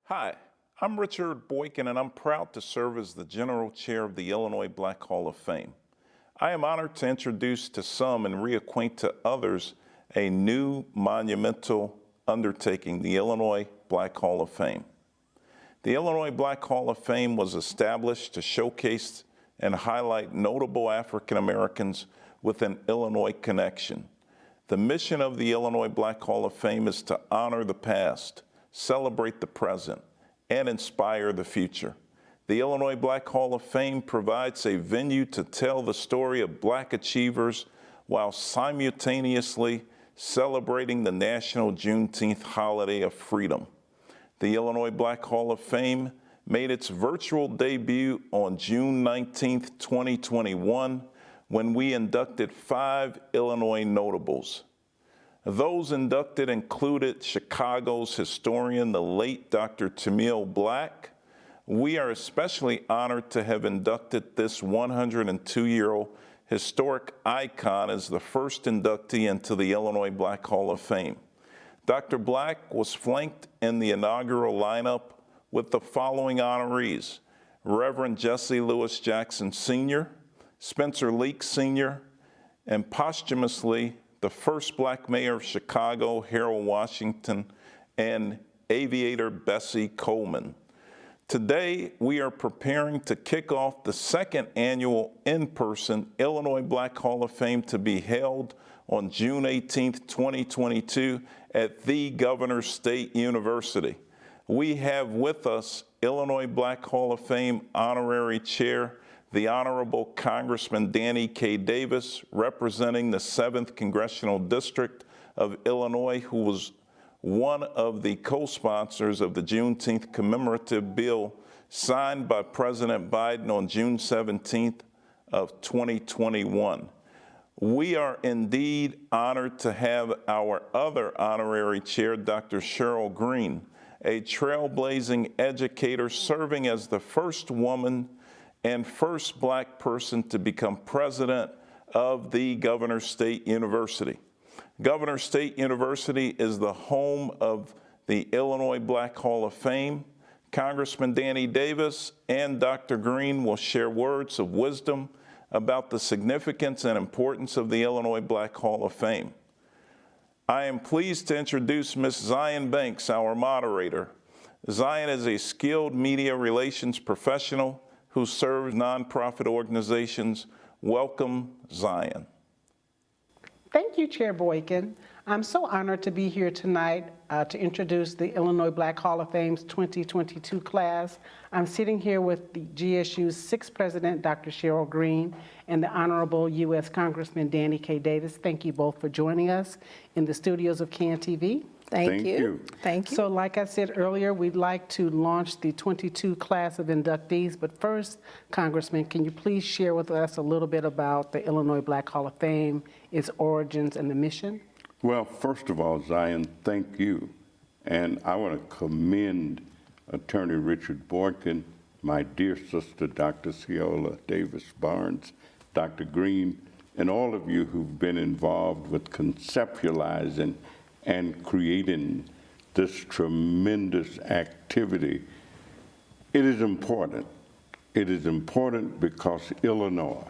Hi, I'm Richard Boykin, and I'm proud to serve as the General Chair of the Illinois Black Hall of Fame. I am honored to introduce to some and reacquaint to others a new monumental undertaking, the Illinois Black Hall of Fame. The Illinois Black Hall of Fame was established to showcase and highlight notable African Americans with an Illinois connection. The mission of the Illinois Black Hall of Fame is to honor the past, celebrate the present, and inspire the future. The Illinois Black Hall of Fame provides a venue to tell the story of Black achievers while simultaneously celebrating the national Juneteenth holiday of freedom. The Illinois Black Hall of Fame made its virtual debut on June 19, 2021, when we inducted 5 Illinois notables. Those inducted included Chicago's historian, the late Dr. Tamil Black. We are especially honored to have inducted this 102-year-old historic icon as the first inductee into the Illinois Black Hall of Fame. Dr. Black was flanked in the inaugural lineup with the following honorees: Reverend Jesse Lewis Jackson Sr., Spencer Leak Sr., and posthumously, the first Black mayor of Chicago, Harold Washington, and aviator Bessie Coleman. Today, we are preparing to kick off the second annual in-person Illinois Black Hall of Fame to be held on June 18, 2022 at the Governors State University. We have with us Illinois Black Hall of Fame Honorary Chair, the Honorable Congressman Danny K. Davis, representing the 7th Congressional District of Illinois, who was one of the co-sponsors of the Juneteenth commemorative bill signed by President Biden on June 17th of 2021. We are indeed honored to have our other honorary chair, Dr. Cheryl Green, a trailblazing educator serving as the first woman and first Black person to become president of the Governors State University. Governors State University is the home of the Illinois Black Hall of Fame. Congressman Danny Davis and Dr. Green will share words of wisdom about the significance and importance of the Illinois Black Hall of Fame. I am pleased to introduce Ms. Zion Banks, our moderator. Zion is a skilled media relations professional who serves nonprofit organizations. Welcome, Zion. Thank you, Chair Boykin. I'm so honored to be here tonight to introduce the Illinois Black Hall of Fame's 2022 class. I'm sitting here with the GSU's 6th president, Dr. Cheryl Green, and the Honorable U.S. Congressman Danny K. Davis. Thank you both for joining us in the studios of CAN-TV. Thank you. Thank you. So like I said earlier, we'd like to launch the 22 class of inductees, but first, Congressman, can you please share with us a little bit about the Illinois Black Hall of Fame, its origins, and the mission? Well, first of all, Zion, thank you. And I want to commend Attorney Richard Boykin, my dear sister, Dr. Ciola Davis Barnes, Dr. Green, and all of you who've been involved with conceptualizing and creating this tremendous activity. It is important. It is important because Illinois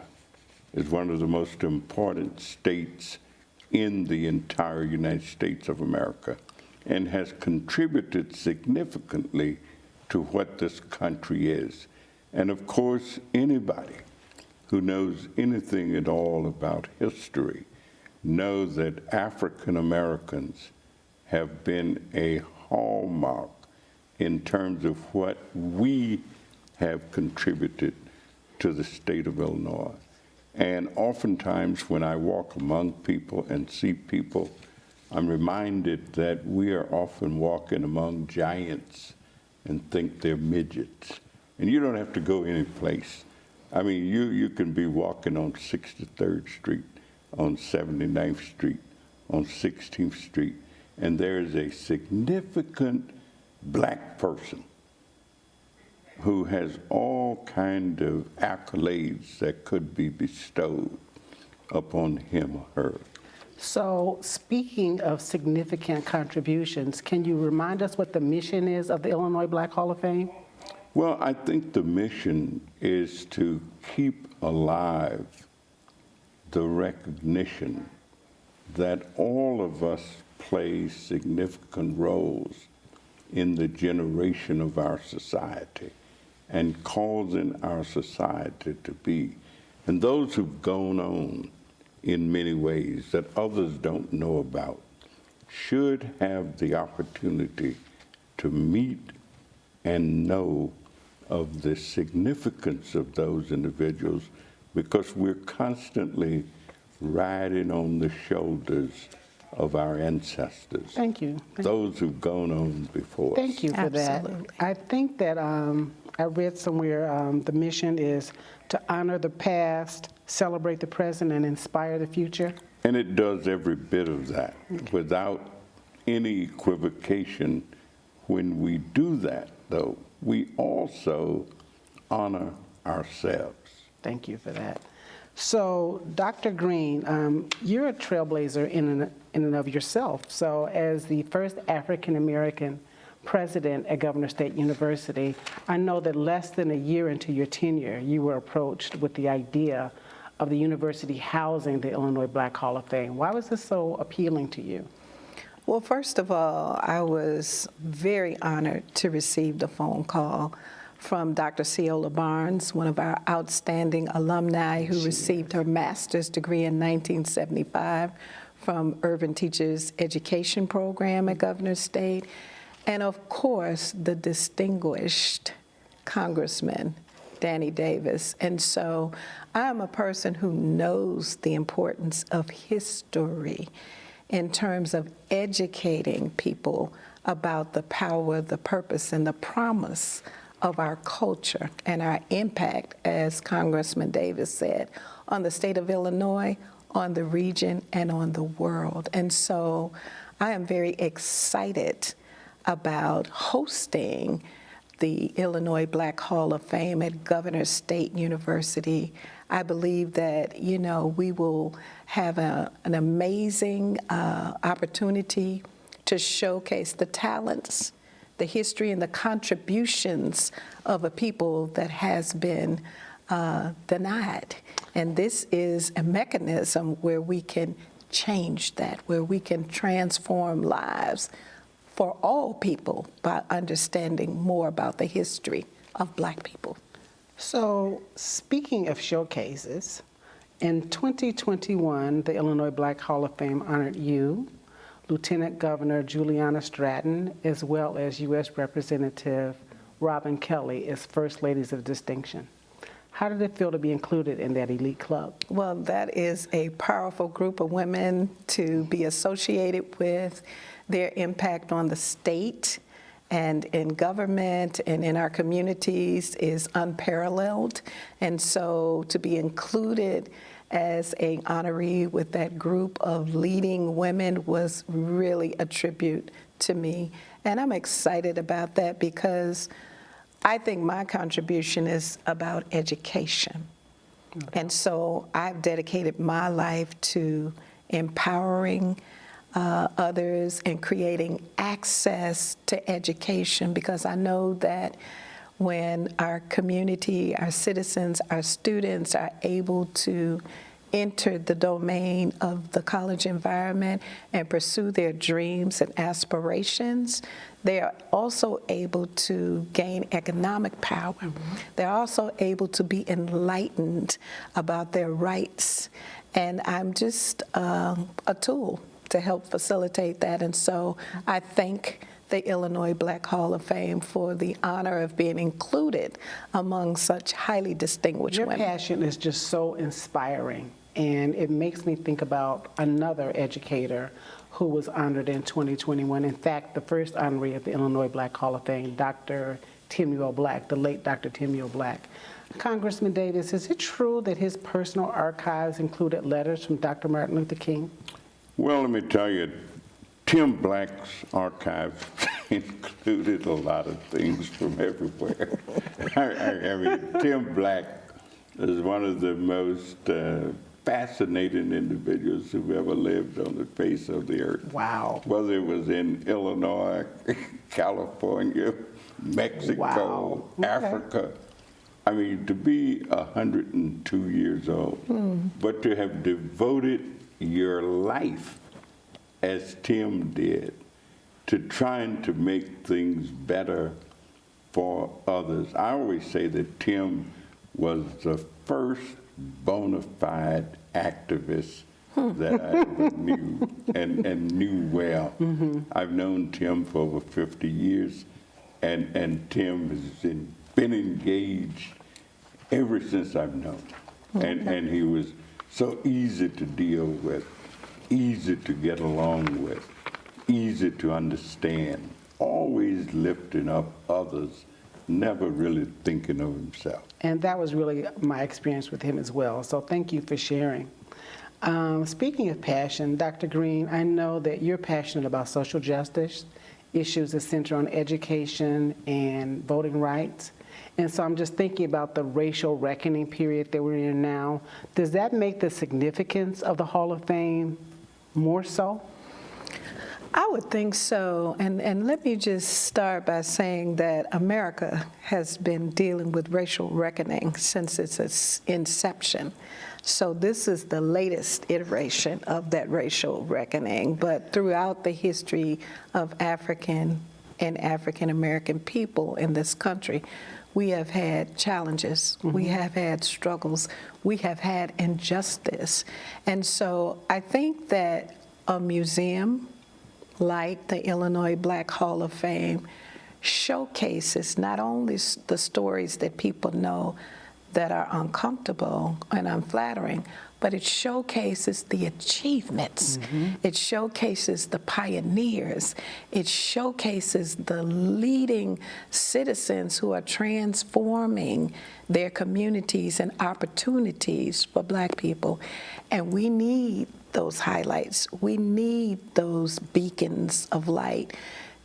is one of the most important states in the entire United States of America and has contributed significantly to what this country is. And of course, anybody who knows anything at all about history know that African Americans have been a hallmark in terms of what we have contributed to the state of Illinois. And oftentimes when I walk among people and see people, I'm reminded that we are often walking among giants and think they're midgets. And you don't have to go any place. I mean, you can be walking on 63rd Street, on 79th Street, on 16th Street, and there is a significant Black person who has all kind of accolades that could be bestowed upon him or her. So, speaking of significant contributions, can you remind us what the mission is of the Illinois Black Hall of Fame? Well, I think the mission is to keep alive the recognition that all of us play significant roles in the generation of our society and causing our society to be. And those who've gone on in many ways that others don't know about should have the opportunity to meet and know of the significance of those individuals, because we're constantly riding on the shoulders of our ancestors. Thank you. Those who've gone on before us. Thank you for Absolutely. that. I think that I read somewhere the mission is to honor the past, celebrate the present, and inspire the future. And it does every bit of that without any equivocation. When we do that, though, we also honor ourselves. Thank you for that. So, Dr. Green, you're a trailblazer in and of yourself. So, as the first African American president at Governor State University, I know that less than a year into your tenure, you were approached with the idea of the university housing the Illinois Black Hall of Fame. Why was this so appealing to you? Well, first of all, I was very honored to receive the phone call from Dr. Ciola Barnes, one of our outstanding alumni who received her master's degree in 1975 from Urban Teachers Education Program at Governor State, and of course, the distinguished Congressman Danny Davis. And so I'm a person who knows the importance of history in terms of educating people about the power, the purpose, and the promise of our culture and our impact, as Congressman Davis said, on the state of Illinois, on the region, and on the world. And so I am very excited about hosting the Illinois Black Hall of Fame at Governor State University. I believe that, we will have an amazing opportunity to showcase the talents, the history, and the contributions of a people that has been denied. And this is a mechanism where we can change that, where we can transform lives for all people by understanding more about the history of Black people. So, speaking of showcases, in 2021, the Illinois Black Hall of Fame honored you, Lieutenant Governor Juliana Stratton, as well as U.S. Representative Robin Kelly as First Ladies of Distinction. How did it feel to be included in that elite club? Well, that is a powerful group of women to be associated with. Their impact on the state and in government and in our communities is unparalleled. And so to be included as an honoree with that group of leading women was really a tribute to me. And I'm excited about that because I think my contribution is about education. And so I've dedicated my life to empowering others and creating access to education, because I know that when our community, our citizens, our students are able to enter the domain of the college environment and pursue their dreams and aspirations, they are also able to gain economic power. Mm-hmm. They're also able to be enlightened about their rights. And I'm just a tool to help facilitate that. And so I thank the Illinois Black Hall of Fame for the honor of being included among such highly distinguished women. Your passion is just so inspiring, and it makes me think about another educator who was honored in 2021. In fact, the first honoree at the Illinois Black Hall of Fame, Dr. Timuel Black, the late Dr. Timuel Black. Congressman Davis, is it true that his personal archives included letters from Dr. Martin Luther King? Well, let me tell you, Tim Black's archive included a lot of things from everywhere. I mean, Tim Black is one of the most fascinating individuals who've ever lived on the face of the earth. Wow. Whether it was in Illinois, California, Mexico, Wow. Okay. Africa. I mean, to be 102 years old, but to have devoted your life, as Tim did, to trying to make things better for others. I always say that Tim was the first bona fide activist that I ever knew and knew well. I've known Tim for over 50 years, and Tim has been engaged ever since I've known him. And he was so easy to deal with, easy to get along with, easy to understand, always lifting up others, never really thinking of himself. And that was really my experience with him as well. So thank you for sharing. Speaking of passion, Dr. Green, I know that you're passionate about social justice, issues that center on education and voting rights. And so I'm just thinking about the racial reckoning period that we're in now. Does that make the significance of the Hall of Fame more so? I would think so. And let me just start by saying that America has been dealing with racial reckoning since its inception. So this is the latest iteration of that racial reckoning. But throughout the history of African and African American people in this country, we have had challenges, we have had struggles, we have had injustice. And so I think that a museum like the Illinois Black Hall of Fame showcases not only the stories that people know that are uncomfortable and unflattering, but it showcases the achievements. It showcases the pioneers. It showcases the leading citizens who are transforming their communities and opportunities for Black people. And we need those highlights. We need those beacons of light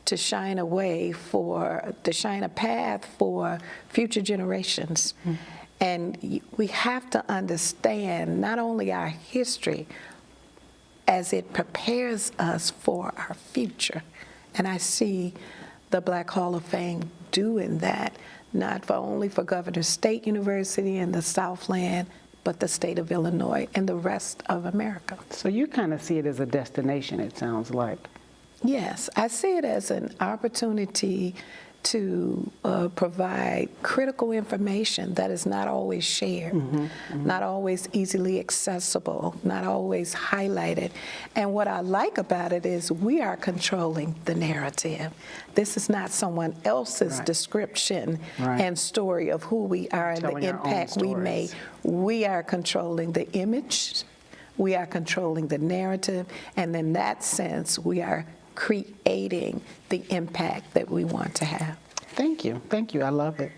to shine to shine a path for future generations. And we have to understand not only our history as it prepares us for our future. And I see the Black Hall of Fame doing that, not only for Governor State University in the Southland, but the state of Illinois and the rest of America. So you kind of see it as a destination, it sounds like. Yes, I see it as an opportunity to provide critical information that is not always shared, not always easily accessible, not always highlighted. And what I like about it is we are controlling the narrative. This is not someone else's description and story of who we are and Telling the our own impact we stories. made. We are controlling the image, we are controlling the narrative, and in that sense, we are creating the impact that we want to have. Thank you. Thank you. I love it.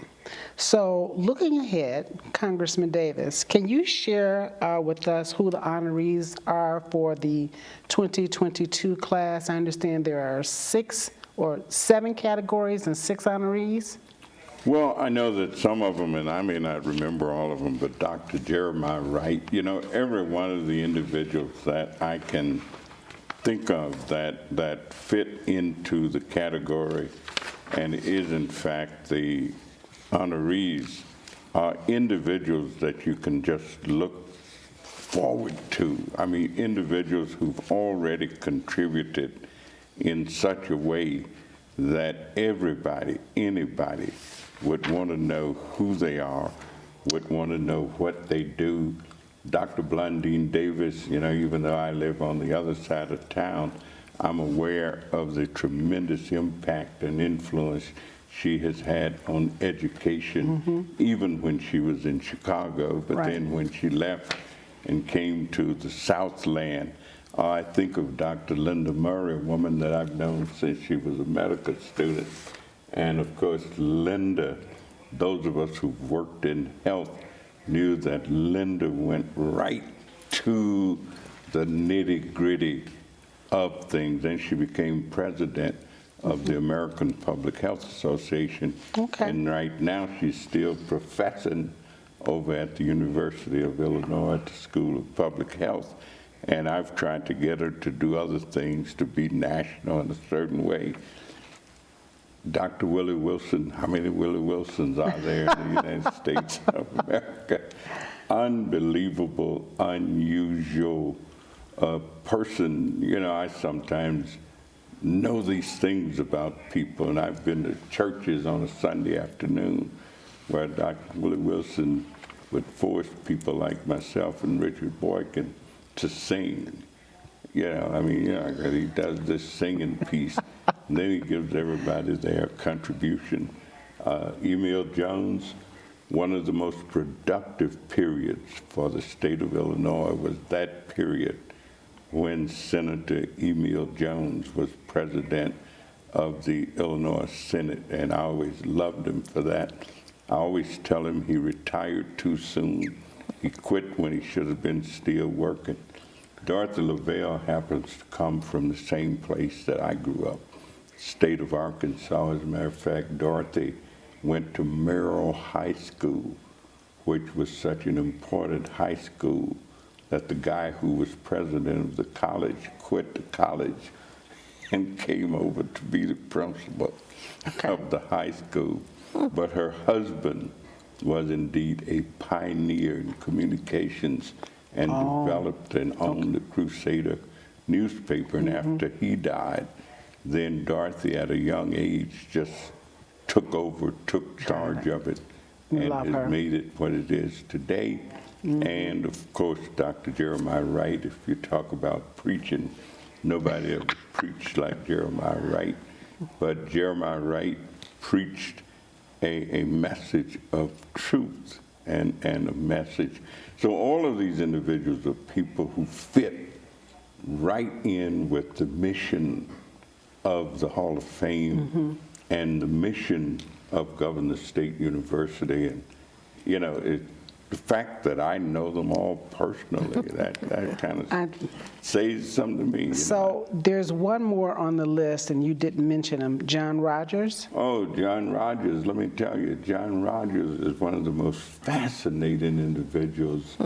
So looking ahead, Congressman Davis, can you share with us who the honorees are for the 2022 class? I understand there are 6 or 7 categories and 6 honorees. Well, I know that some of them, and I may not remember all of them, but Dr. Jeremiah Wright, you know, every one of the individuals that I can think of that fit into the category and is in fact the honorees are individuals that you can just look forward to. I mean, individuals who've already contributed in such a way that everybody, anybody would want to know who they are, would want to know what they do. Dr. Blondine Davis, you know, even though I live on the other side of town, I'm aware of the tremendous impact and influence she has had on education, even when she was in Chicago, but then when she left and came to the Southland. I think of Dr. Linda Murray, a woman that I've known since she was a medical student. And of course, Linda, those of us who've worked in health knew that Linda went right to the nitty-gritty of things. Then she became president of the American Public Health Association. And right now she's still professing over at the University of Illinois at the School of Public Health. And I've tried to get her to do other things to be national in a certain way. Dr. Willie Wilson, how many Willie Wilsons are there in the United States of America? Unbelievable, unusual person. You know, I sometimes know these things about people, and I've been to churches on a Sunday afternoon where Dr. Willie Wilson would force people like myself and Richard Boykin to sing. You know, I mean, you know, he does this singing piece, and then he gives everybody their contribution. Emil Jones, one of the most productive periods for the state of Illinois was that period when Senator Emil Jones was president of the Illinois Senate, and I always loved him for that. I always tell him he retired too soon. He quit when he should have been still working. Dorothy Lavelle happens to come from the same place that I grew up, state of Arkansas. As a matter of fact, Dorothy went to Merrill High School, which was such an important high school that the guy who was president of the college quit the college and came over to be the principal of the high school. But her husband was indeed a pioneer in communications and developed and owned the Crusader newspaper. And after he died, then Dorothy at a young age just took over, took charge of it, and has made it what it is today. And of course, Dr. Jeremiah Wright, if you talk about preaching, nobody ever preached like Jeremiah Wright. But Jeremiah Wright preached a message of truth and a message. So all of these individuals are people who fit right in with the mission of the Hall of Fame and the mission of Governor State University. And, you know, the fact that I know them all personally, that kind of says something to me. So there's one more on the list, and you didn't mention him, John Rogers. Oh, John Rogers, let me tell you, John Rogers is one of the most fascinating individuals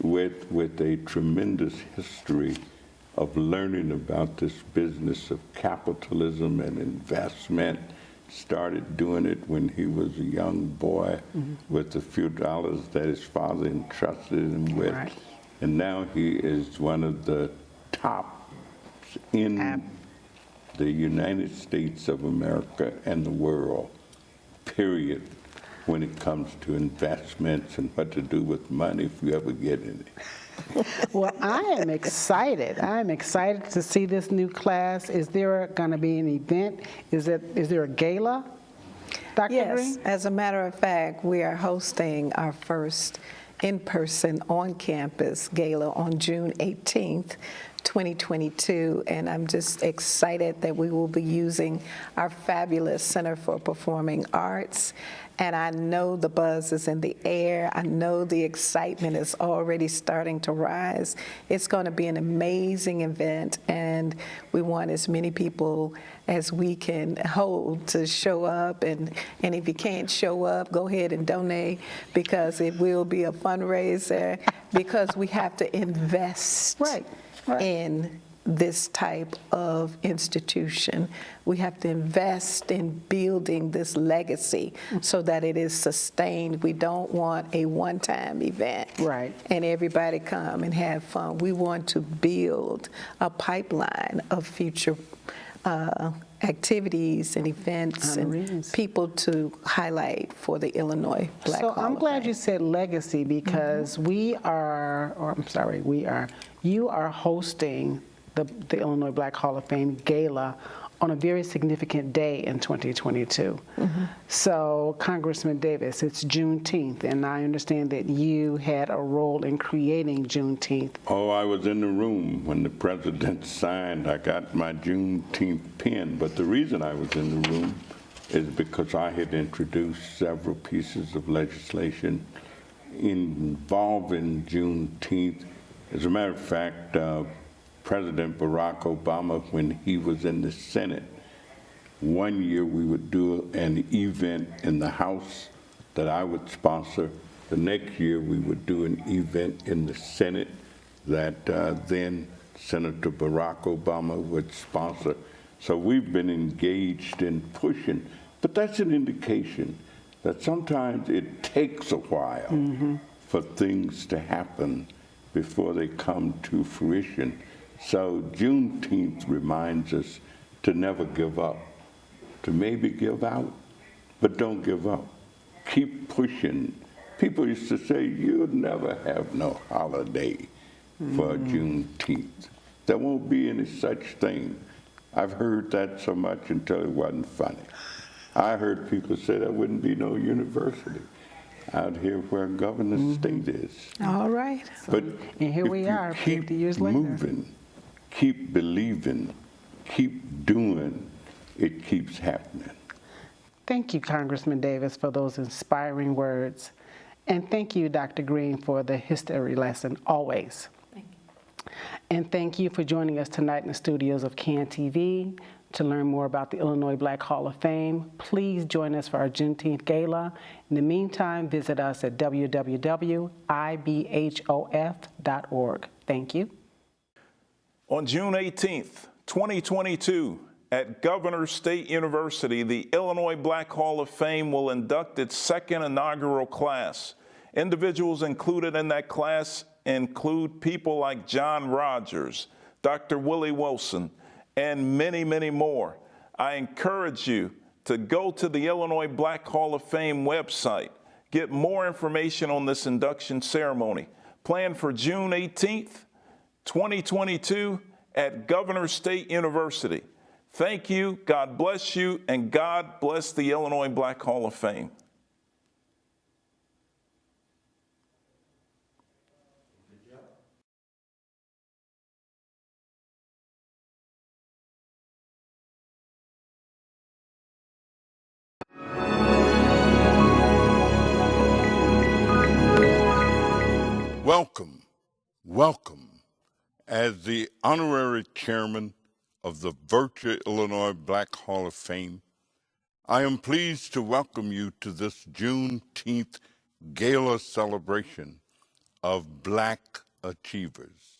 with a tremendous history of learning about this business of capitalism and investment. Started doing it when he was a young boy with a few dollars that his father entrusted him with. Right. And now he is one of the top in the United States of America and the world, period, when it comes to investments and what to do with money if you ever get in it. Well, I am excited. I am excited to see this new class. Is there going to be an event? Is there a gala, Dr. Yes, Green? as a matter of fact, we are hosting our first in-person on-campus gala on June 18th, 2022, and I'm just excited that we will be using our fabulous Center for Performing Arts. And I know the buzz is in the air. I know the excitement is already starting to rise. It's going to be an amazing event, and we want as many people as we can hold to show up. And if you can't show up, go ahead and donate, because it will be a fundraiser, because we have to invest in this type of institution. We have to invest in building this legacy so that it is sustained. We don't want a one-time event and everybody come and have fun. We want to build a pipeline of future activities and events and people to highlight for the Illinois Black Hall of Fame. So I'm glad you said legacy, because you are hosting the Illinois Black Hall of Fame Gala on a very significant day in 2022. So, Congressman Davis, it's Juneteenth, and I understand that you had a role in creating Juneteenth. Oh, I was in the room when the president signed. I got my Juneteenth pin, but the reason I was in the room is because I had introduced several pieces of legislation involving Juneteenth. As a matter of fact, President Barack Obama, when he was in the Senate, one year we would do an event in the House that I would sponsor, The next year, we would do an event in the Senate that then Senator Barack Obama would sponsor. So we've been engaged in pushing, but that's an indication that sometimes it takes a while for things to happen before they come to fruition. So Juneteenth reminds us to never give up, to maybe give out, but don't give up. Keep pushing. People used to say, you'll never have no holiday for Juneteenth. There won't be any such thing. I've heard that so much until it wasn't funny. I heard people say there wouldn't be no university out here where Governor State is. All right. But And here if we you are, keep 50 years later. moving, keep believing, keep doing, it keeps happening. Thank you, Congressman Davis, for those inspiring words. And thank you, Dr. Green, for the history lesson, always. Thank you. And thank you for joining us tonight in the studios of CAN TV. To learn more about the Illinois Black Hall of Fame, please join us for our Juneteenth Gala. In the meantime, visit us at www.ibhof.org. Thank you. On June 18th, 2022, at Governor State University, the Illinois Black Hall of Fame will induct its second inaugural class. Individuals included in that class include people like John Rogers, Dr. Willie Wilson, and many, many more. I encourage you to go to the Illinois Black Hall of Fame website, get more information on this induction ceremony. Planned for June 18th, 2022 at Governor State University. Thank you, God bless you, and God bless the Illinois Black Hall of Fame. Welcome, welcome. As the honorary chairman of the Virtue Illinois Black Hall of Fame, I am pleased to welcome you to this Juneteenth gala celebration of Black achievers.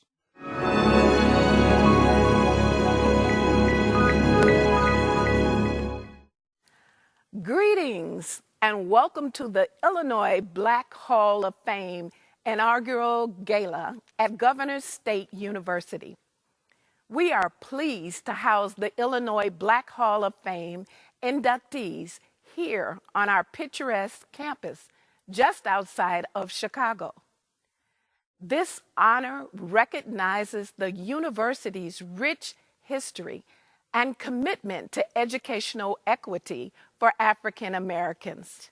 Greetings and welcome to the Illinois Black Hall of Fame inaugural gala at Governor State University. We are pleased to house the Illinois Black Hall of Fame inductees here on our picturesque campus just outside of Chicago. This honor recognizes the university's rich history and commitment to educational equity for African Americans.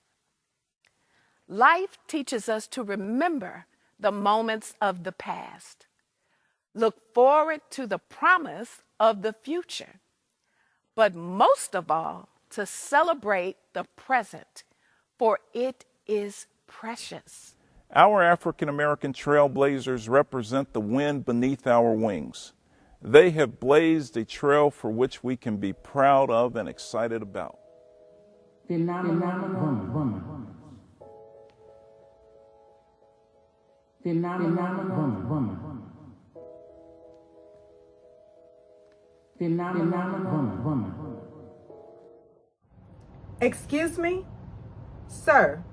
Life teaches us to remember the moments of the past, look forward to the promise of the future, but most of all, to celebrate the present, for it is precious. Our African American trailblazers represent the wind beneath our wings. They have blazed a trail for which we can be proud of and excited about. Phenomenal woman. Phenomenal woman. Phenomenal woman. Excuse me? Sir,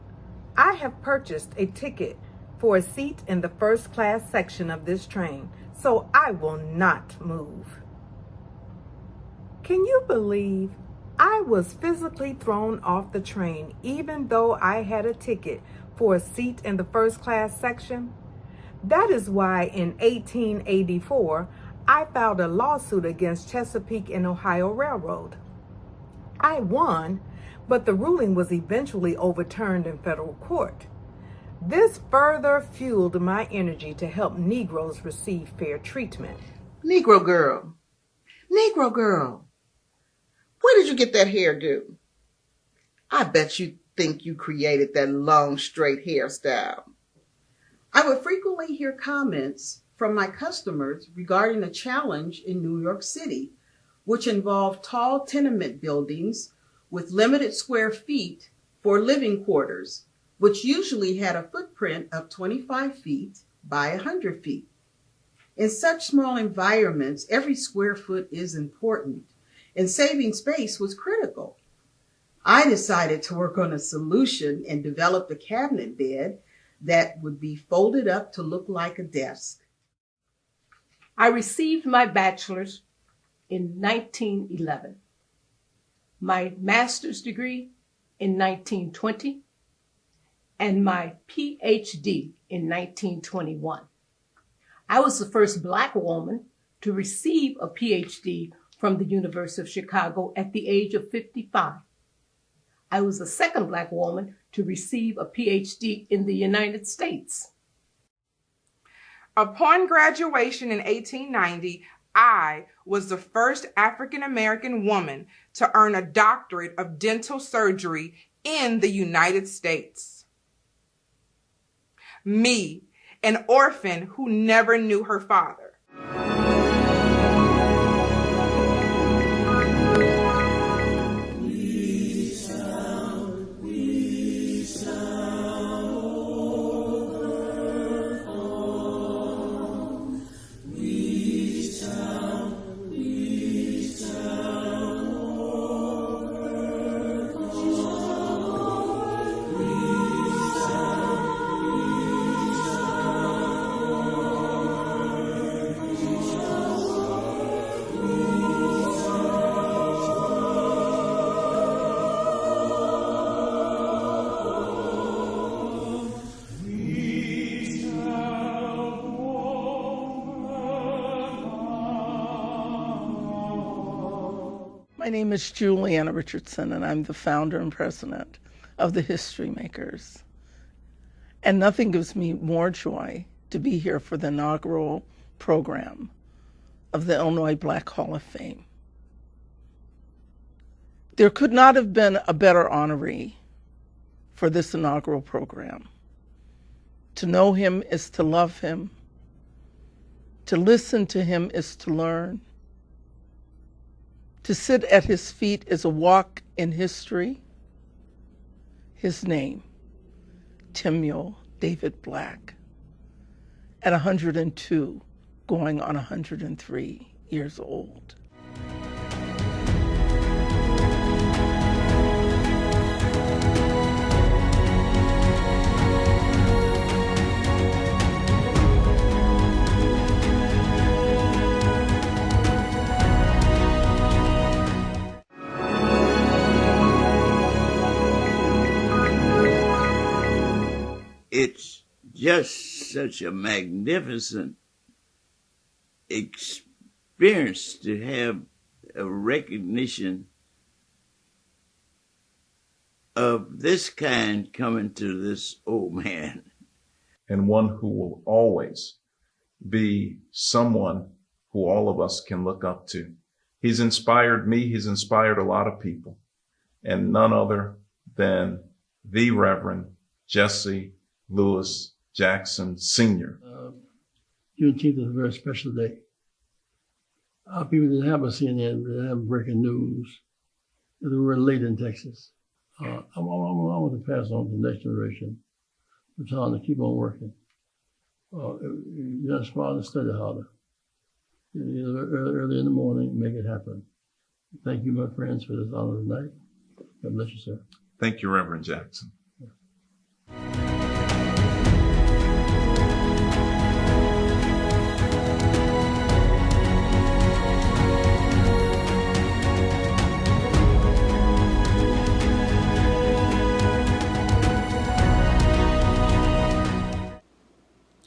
I have purchased a ticket for a seat in the first class section of this train, so I will not move. Can you believe I was physically thrown off the train even though I had a ticket for a seat in the first class section? That is why in 1884, I filed a lawsuit against Chesapeake and Ohio Railroad. I won, but the ruling was eventually overturned in federal court. This further fueled my energy to help Negroes receive fair treatment. Negro girl, where did you get that hairdo? I bet you think you created that long, straight hairstyle. I would frequently hear comments from my customers regarding a challenge in New York City, which involved tall tenement buildings with limited square feet for living quarters, which usually had a footprint of 25 feet by 100 feet. In such small environments, every square foot is important, and saving space was critical. I decided to work on a solution and developed a cabinet bed that would be folded up to look like a desk. I received my bachelor's in 1911, my master's degree in 1920, and my PhD in 1921. I was the first Black woman to receive a PhD from the University of Chicago at the age of 55. I was the second Black woman to receive a PhD in the United States. Upon graduation in 1890, I was the first African American woman to earn a doctorate of dental surgery in the United States. Me, an orphan who never knew her father. My name is Juliana Richardson, and I'm the founder and president of the History Makers. And nothing gives me more joy to be here for the inaugural program of the Illinois Black Hall of Fame. There could not have been a better honoree for this inaugural program. To know him is to love him. To listen to him is to learn. To sit at his feet is a walk in history. His name, Timuel David Black, at 102, going on 103 years old. It's just such a magnificent experience to have a recognition of this kind coming to this old man. And one who will always be someone who all of us can look up to. He's inspired me. He's inspired a lot of people, and none other than the Reverend Jesse Lewis Jackson Sr. Juneteenth is a very special day. People that haven't seen it, that have breaking news, that we're late in Texas. I want to pass on to the next generation the time to keep on working. You got to smile and study harder. Early in the morning, make it happen. Thank you, my friends, for this honor tonight. God bless you, sir. Thank you, Reverend Jackson.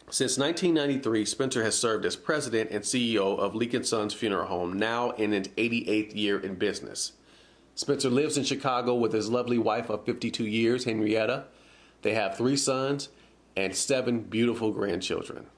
Since 1993, Spencer has served as president and CEO of Leak & Sons Funeral Home, now in its 88th year in business. Spencer lives in Chicago with his lovely wife of 52 years, Henrietta. They have 3 sons and 7 beautiful grandchildren.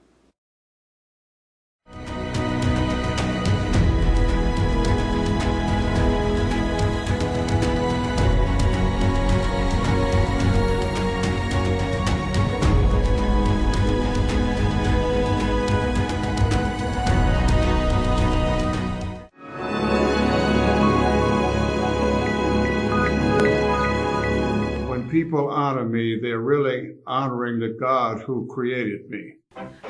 people honor me, they're really honoring the God who created me.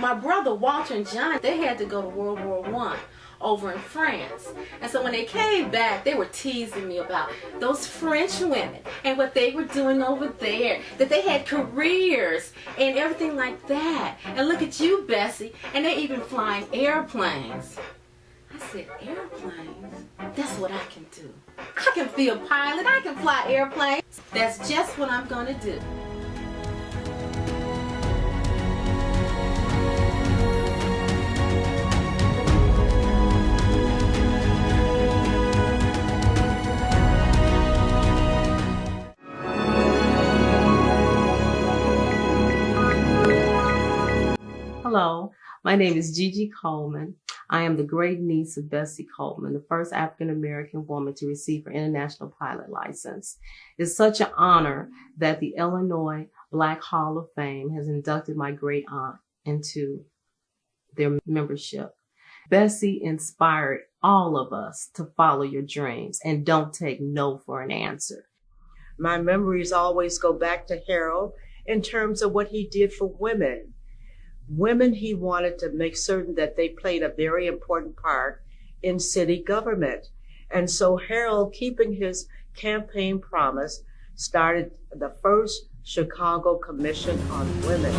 My brother Walter and John, they had to go to World War I over in France. And so when they came back, they were teasing me about those French women and what they were doing over there, that they had careers and everything like that. And look at you, Bessie, and they're even flying airplanes. I said, airplanes? That's what I can do. I can be a pilot, I can fly airplanes. That's just what I'm gonna do. Hello, my name is Gigi Coleman. I am the great niece of Bessie Coleman, the first African-American woman to receive her international pilot license. It's such an honor that the Illinois Black Hall of Fame has inducted my great aunt into their membership. Bessie inspired all of us to follow your dreams and don't take no for an answer. My memories always go back to Harold in terms of what he did for women. Women, he wanted to make certain that they played a very important part in city government. And so Harold, keeping his campaign promise, started the first Chicago Commission on Women.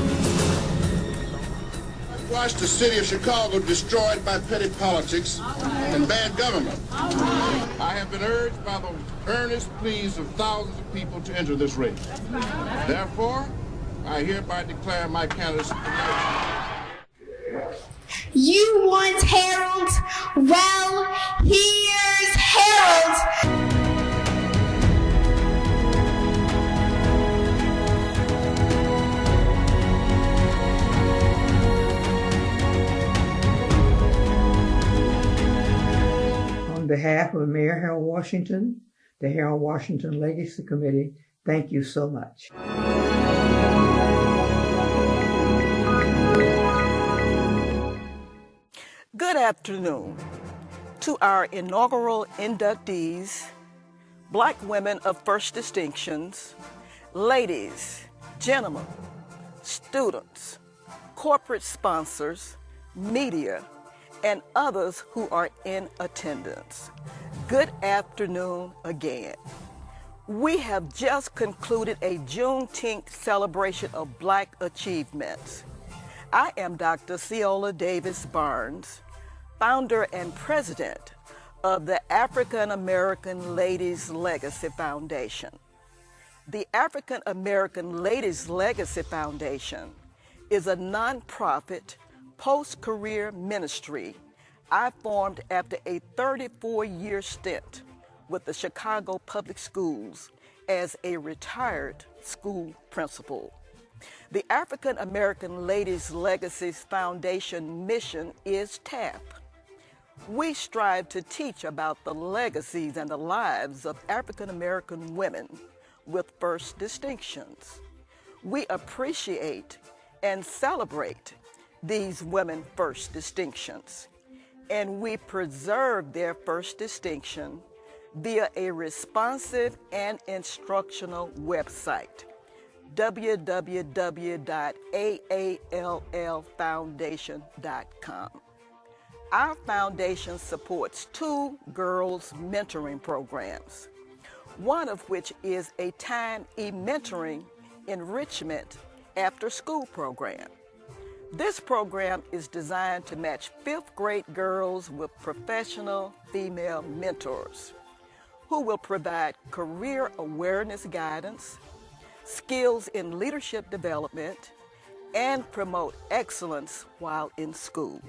I've watched the city of Chicago destroyed by petty politics and bad government. I have been urged by the earnest pleas of thousands of people to enter this race. Therefore, I hereby declare my candidacy for election. You want Harold? Well, here's Harold. On behalf of Mayor Harold Washington, the Harold Washington Legacy Committee, thank you so much. Good afternoon to our inaugural inductees, Black women of first distinctions, ladies, gentlemen, students, corporate sponsors, media, and others who are in attendance. Good afternoon again. We have just concluded a Juneteenth celebration of Black achievements. I am Dr. Ceola Davis Barnes, founder and president of the African American Ladies Legacy Foundation. The African American Ladies Legacy Foundation is a nonprofit post-career ministry I formed after a 34-year stint with the Chicago Public Schools as a retired school principal. The African American Ladies Legacy Foundation mission is TAP. We strive to teach about the legacies and the lives of African American women with first distinctions. We appreciate and celebrate these women first distinctions, and we preserve their first distinction via a responsive and instructional website, www.aallfoundation.com. Our foundation supports 2 girls mentoring programs, one of which is a Time E-Mentoring enrichment after-school program. This program is designed to match 5th grade girls with professional female mentors who will provide career awareness guidance, skills in leadership development, and promote excellence while in school.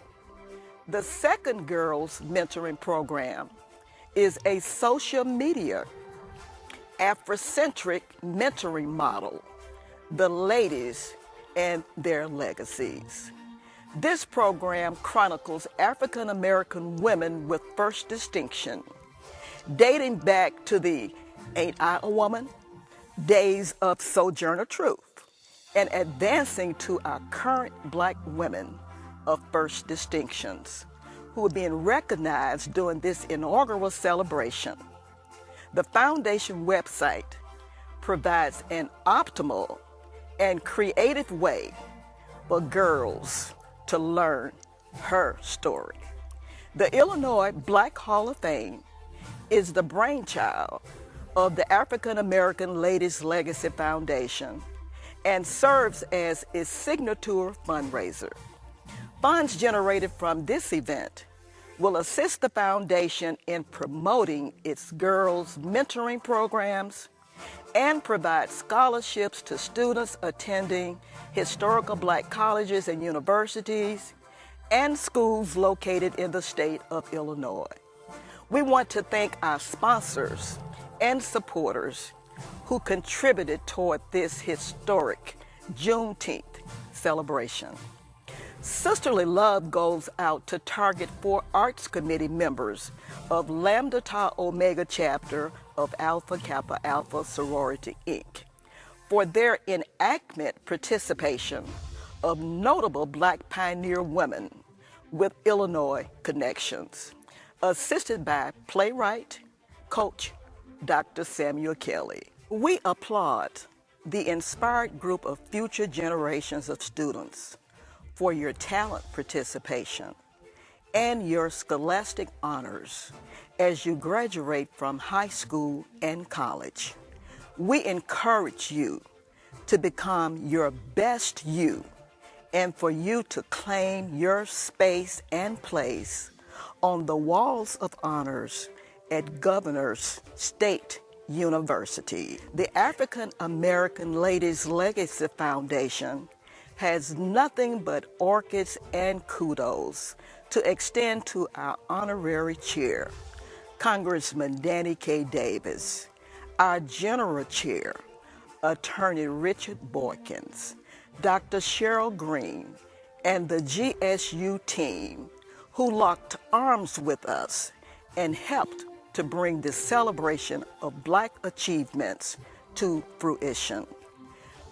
The second girls mentoring program is a social media Afrocentric mentoring model, The Ladies and Their Legacies. This program chronicles African American women with first distinction, dating back to the Ain't I a Woman days of Sojourner Truth, and advancing to our current Black women of first distinctions who are being recognized during this inaugural celebration. The foundation website provides an optimal and creative way for girls to learn her story. The Illinois Black Hall of Fame is the brainchild of the African American Ladies Legacy Foundation and serves as its signature fundraiser. Funds generated from this event will assist the foundation in promoting its girls' mentoring programs and provide scholarships to students attending historical Black colleges and universities and schools located in the state of Illinois. We want to thank our sponsors and supporters who contributed toward this historic Juneteenth celebration. Sisterly love goes out to Target 4 Arts Committee members of Lambda Tau Omega chapter of Alpha Kappa Alpha Sorority, Inc. for their enactment participation of notable Black pioneer women with Illinois connections, assisted by playwright, coach, Dr. Samuel Kelly. We applaud the inspired group of future generations of students for your talent participation and your scholastic honors as you graduate from high school and college. We encourage you to become your best you and for you to claim your space and place on the walls of honors at Governor's State University. The African American Ladies Legacy Foundation has nothing but orchids and kudos to extend to our honorary chair, Congressman Danny K. Davis, our general chair, Attorney Richard Boykins, Dr. Cheryl Green, and the GSU team who locked arms with us and helped to bring the celebration of Black achievements to fruition.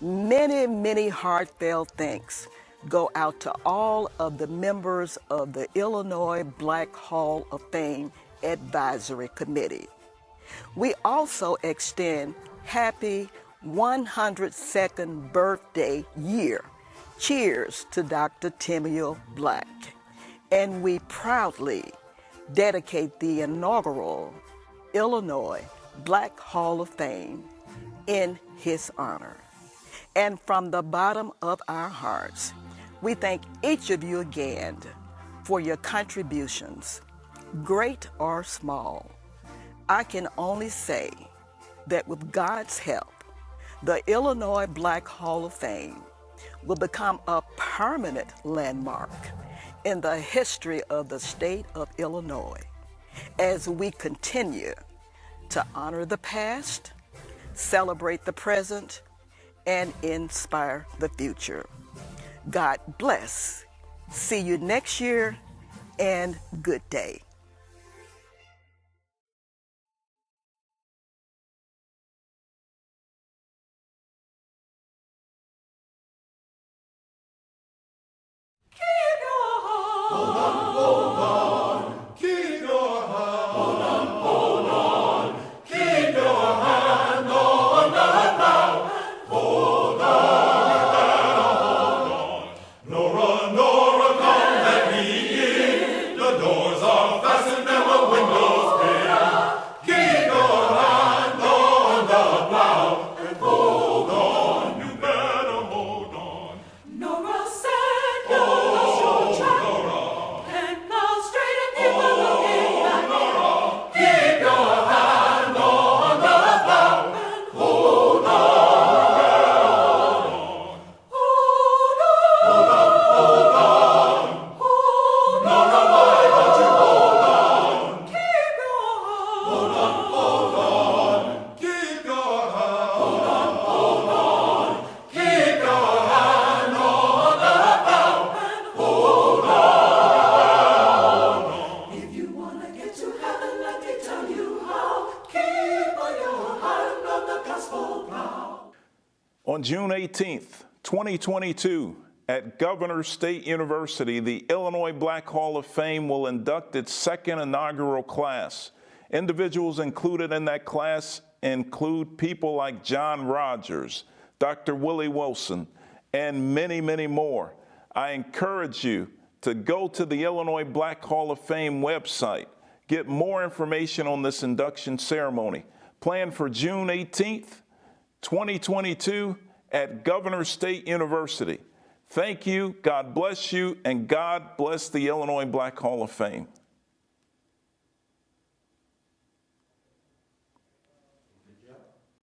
Many, many heartfelt thanks go out to all of the members of the Illinois Black Hall of Fame Advisory Committee. We also extend happy 102nd birthday year cheers to Dr. Timuel Black, and we proudly dedicate the inaugural Illinois Black Hall of Fame in his honor. And from the bottom of our hearts, we thank each of you again for your contributions, great or small. I can only say that with God's help, the Illinois Black Hall of Fame will become a permanent landmark in the history of the state of Illinois as we continue to honor the past, celebrate the present, and inspire the future. God bless. See you next year, and good day. On June 18th, 2022, at Governor's State University, the Illinois Black Hall of Fame will induct its second inaugural class. Individuals included in that class include people like John Rogers, Dr. Willie Wilson, and many, many more. I encourage you to go to the Illinois Black Hall of Fame website, get more information on this induction ceremony, planned for June 18th, 2022 at Governor State University. Thank you, God bless you, and God bless the Illinois Black Hall of Fame.